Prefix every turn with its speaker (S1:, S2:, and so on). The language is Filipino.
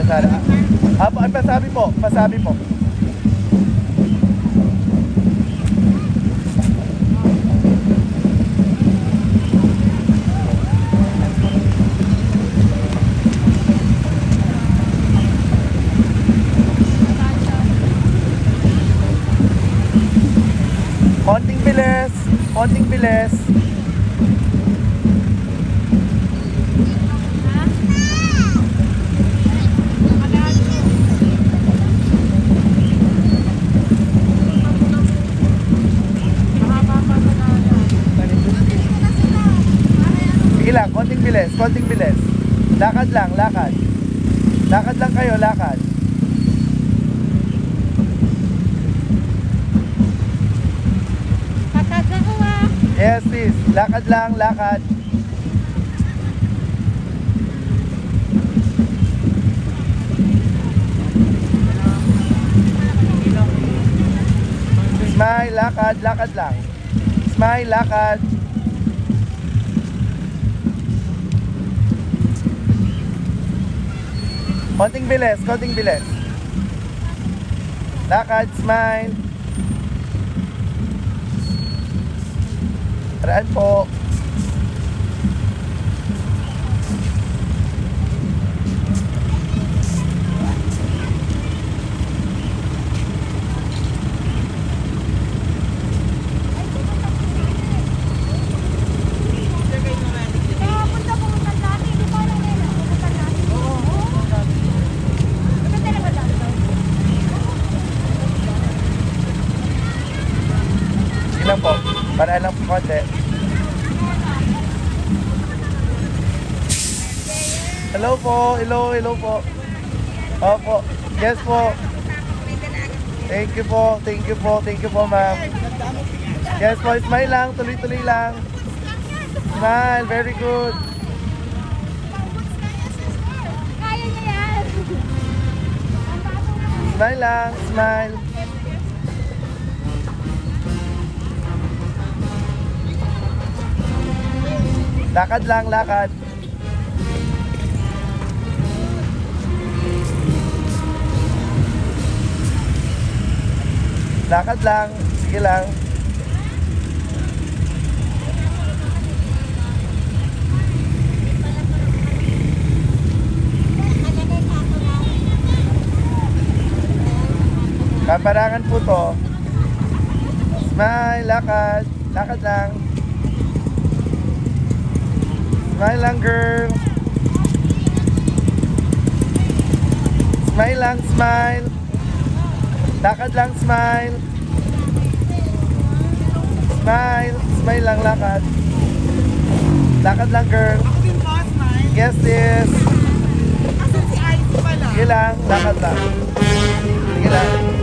S1: Sara. Ay, pasabi po, pasabi po. Konting bilis, konting bilis. Sige lang, konting bilis, konting bilis. Lakad lang, lakad. Lakad lang kayo, lakad. Yes, please. Lakad lang, lakad. Smile, lakad, lakad lang. Smile, lakad. Konting bilis, konting bilis. Lakad, smile. Paraan po. Lang po, paraan lang po konti. Hello po, hello po. Opo, yes po. Thank you po, thank you po ma'am. Yes po, smile lang, tuloy-tuloy lang. Smile, very good.
S2: Kaya niya yan.
S1: Smile lang, smile. Lakad lang, lakad. Lakad lang, sige lang. Kaparangan po to. Smile, lakad. Lakad lang. Smile lang, girl. Smile lang, smile. Lakad lang, smile. Smile. Smile lang, lakad. Lakad lang, girl.
S3: Ako din po, smile.
S1: Yes, sis.
S3: Asan si Ice pala?
S1: Sige lang, lakad lang. Sige lang.